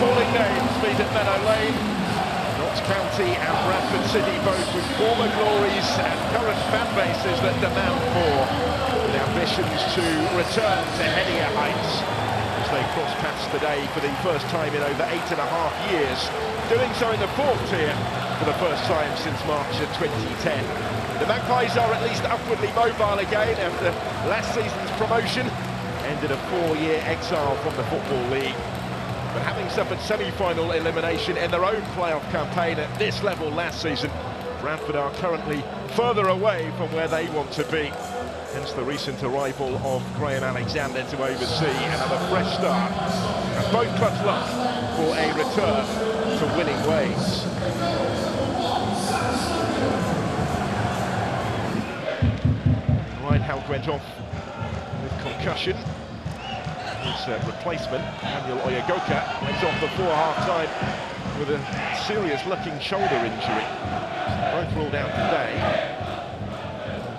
appalling names meet at Meadow Lane. Notts County and Bradford City, both with former glories and current fan bases that demand more, with ambitions to return to headier heights. As they cross paths today for the first time in over 8.5 years, doing so in the fourth tier for the first time since March of 2010. The Magpies are at least upwardly mobile again after last season's promotion ended a 4-year exile from the Football League. But having suffered semi-final elimination in their own playoff campaign at this level last season, Bradford are currently further away from where they want to be. Hence the recent arrival of Graham Alexander to oversee another fresh start. And both clubs look for a return to winning ways. Reinheld went off with concussion. His replacement, Daniel Oyagoka, went off before half-time with a serious-looking shoulder injury. Both ruled out today.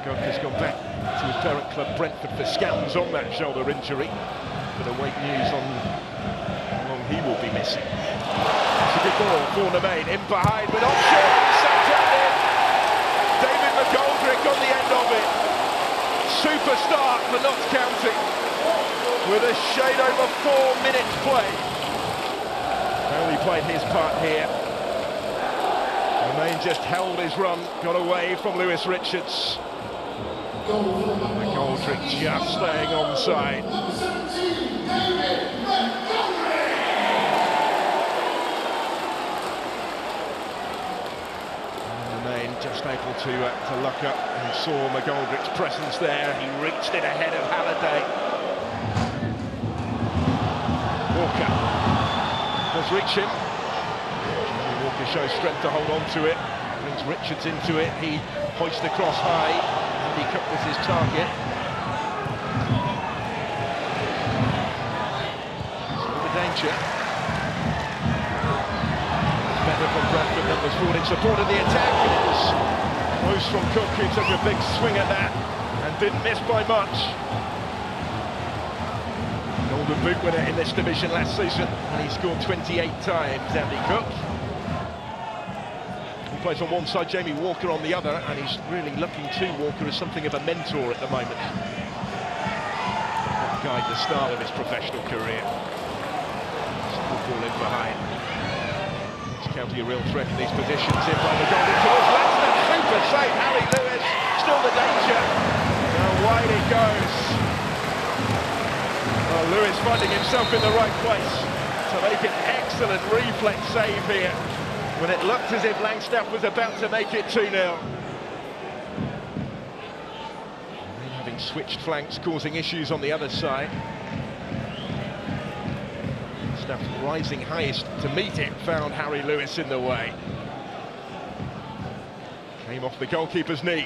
Oyagoka's gone back to his parent club Brentford for scans on that shoulder injury. But await news on how long he will be missing. It's a good ball for Nemain, in behind with option, centre-handed. David McGoldrick on the end of it. Super start for Notts County, with a shade over 4 minutes play. Only played his part here. Nemain just held his run, got away from Lewis Richards. McGoldrick just staying onside. Nemain just able to luck up and saw McGoldrick's presence there. He reached in ahead of Halliday. Walker does reach him. Walker shows strength to hold on to it. Brings Richards into it. He hoists across high. Andy Cook was his target. Still the danger. It's better from Bradford that was brought in support of the attack. And it was close from Cook, who took a big swing at that and didn't miss by much. Golden Boot winner in this division last season, and he scored 28 times, Andy Cook. He plays on one side, Jamie Walker on the other, and he's really looking to Walker as something of a mentor at the moment. He'll guide the start of his professional career. Still ball in behind. Notts County a real threat in these positions. In by the goal towards Lansdowne. Super save, Harry Lewis. Still the danger. Now wide it goes. Well, Lewis finding himself in the right place to make an excellent reflex save here when it looked as if Langstaff was about to make it 2-0. Having switched flanks, causing issues on the other side. Langstaff rising highest to meet it, found Harry Lewis in the way. Came off the goalkeeper's knee.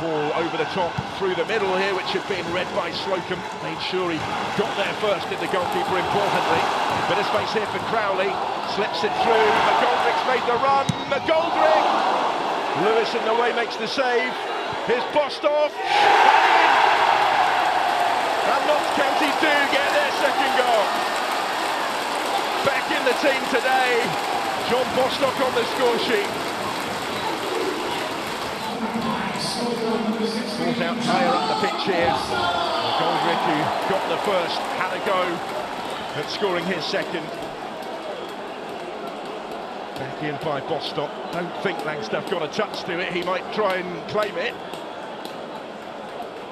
Ball over the top, through the middle here, which had been read by Slocum. Made sure he got there first, did the goalkeeper importantly. Bit of space here for Crowley, slips it through. McGoldrick's made the run. McGoldrick! Lewis in the way makes the save. Here's Bostock. And Notts County do get their second goal. Back in the team today, John Bostock on the score sheet. Brought out higher up the pitch here. McGoldrick, who got the first, had a go at scoring his second. Back in by Bostock. Don't think Langstaff got a touch to it. He might try and claim it.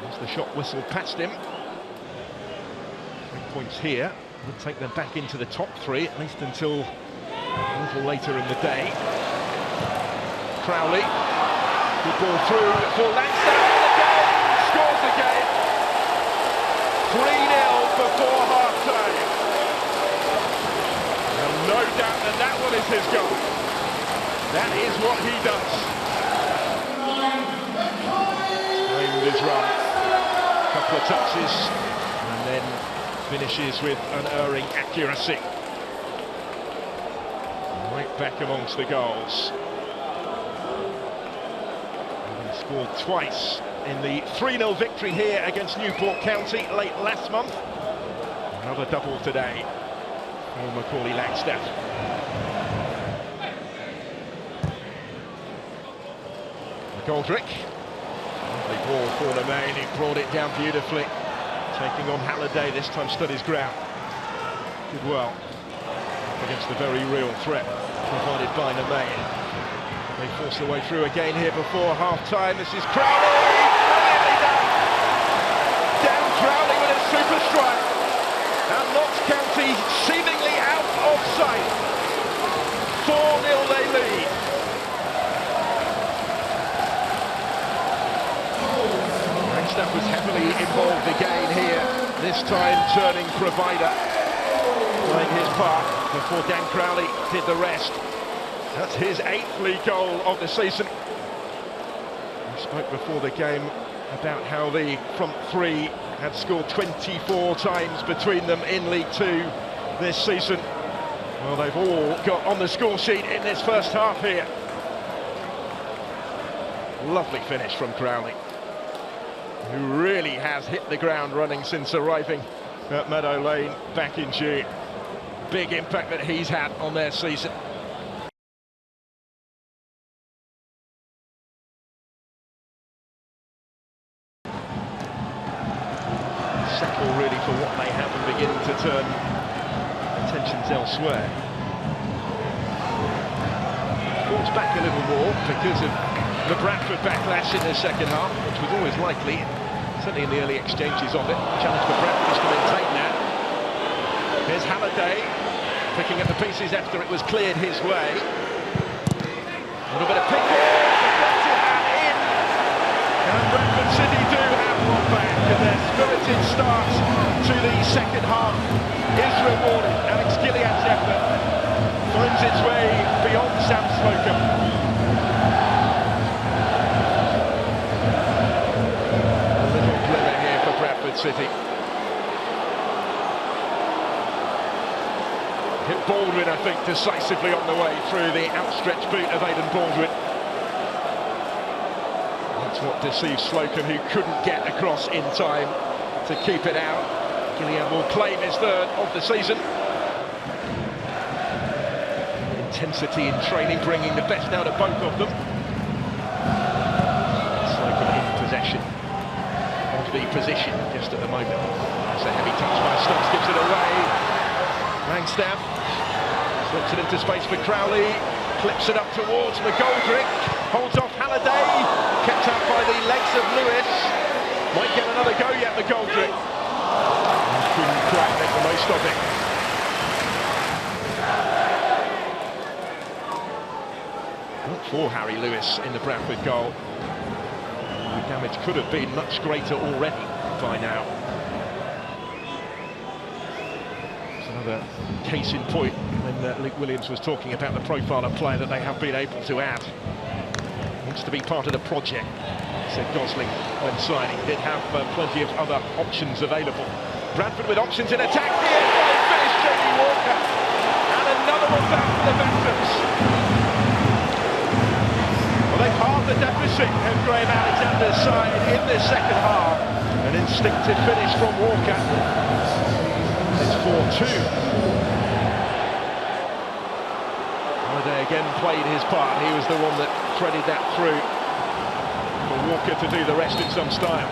As the shot whistled past him. 3 points here. Would take them back into the top 3, at least until a little later in the day. Crowley. Good ball through for Langstaff, again, scores again. 3-0 before half-time. And no doubt that that one is his goal. That is what he does. Aimed his run. Couple of touches, and then finishes with unerring accuracy. Right back amongst the goals. Scored twice in the 3-0 victory here against Newport County late last month. Another double today for Macaulay Langstaff. McGoldrick. Lovely ball for the main, he brought it down beautifully. Taking on Halliday, this time stood his ground. Did well against the very real threat provided by Nemain. They force their way through again here before half-time. This is Crowley! Brilliantly done! Dan Crowley with a super strike. And Notts County seemingly out of sight. 4-0 they lead. Langstaff was heavily involved again here, this time turning provider, playing his part before Dan Crowley did the rest. That's his 8th league goal of the season. We spoke before the game about how the front three had scored 24 times between them in League Two this season. Well, they've all got on the score sheet in this first half here. Lovely finish from Crowley, who really has hit the ground running since arriving at Meadow Lane back in June. Big impact that he's had on their season. Settle really for what they have and beginning to turn attentions elsewhere. Falls back a little more because of the Bradford backlash in the second half, which was always likely, certainly in the early exchanges of it. Challenge for Bradford is to maintain that. Here's Halliday, picking up the pieces after it was cleared his way. A little bit of pick deflected and in. And Bradford City do have one back, and their spirited start to the second half is rewarded. Alex Gilliard's effort finds its way beyond Sam Slocum. A little glimmer here for Bradford City. Hit Baldwin, I think, decisively on the way through the outstretched boot of Aidan Baldwin. That's what deceived Slocum, who couldn't get across in time to keep it out. Gilliard will claim his 3rd of the season. Intensity in training, bringing the best out of both of them. Slocum in possession of the position just at the moment. That's a heavy touch by Stokes, gives it away. Langstaff slips it into space for Crowley, clips it up towards McGoldrick, holds off Halliday, kept out by the legs of Lewis. Might get another go yet, McGoldrick. Couldn't quite make the most of it. Not for Harry Lewis in the Bradford goal. The damage could have been much greater already by now. Another case in point when Luke Williams was talking about the profile of player that they have been able to add. Wants to be part of the project, said Gosling when signing. Did have plenty of other options available. Bradford with options in attack here. Well finished, Jamie Walker. And another one back for the Bantams. Well, they've halved the deficit of Graham Alexander's side in this second half. An instinctive finish from Walker. It's 4-2. Halliday again played his part. He was the one that threaded that through for Walker to do the rest in some style.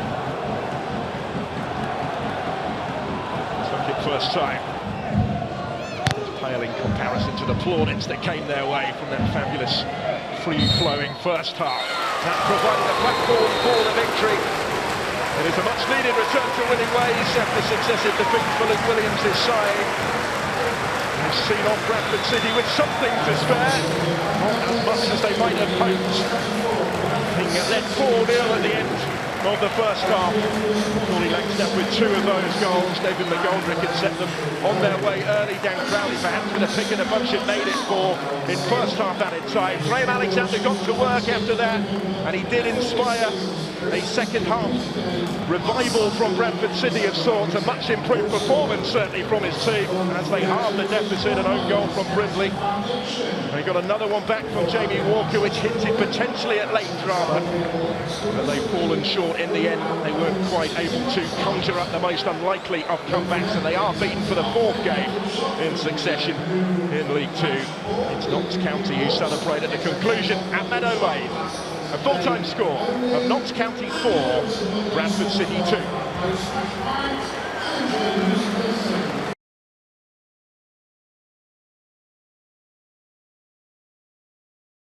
Took it first time. It's pale in comparison to the plaudits that came their way from that fabulous free-flowing first half. That provided a platform for the victory. It is a much-needed return to winning ways after successive defeats for Luke Williams' side. We've seen off Bradford City with something to spare, not as much as they might have hoped. Being led 4-0 at the end of the first half. Macaulay Langstaff with 2 of those goals. David McGoldrick had set them on their way early. Dan Crowley perhaps with a pick and a bunch had made it for in first half added time. Graham Alexander got to work after that, and he did inspire a second half revival from Bradford City of sorts, a much improved performance certainly from his team as they halved the deficit, an own goal from Brindley. They got another one back from Jamie Walker, which hinted potentially at late drama, but they've fallen short in the end. They weren't quite able to conjure up the most unlikely of comebacks, and they are beaten for the fourth game in succession in League Two. It's Notts County who celebrate at the conclusion at Meadow Lane. A full-time score of Notts County 4, Bradford City 2.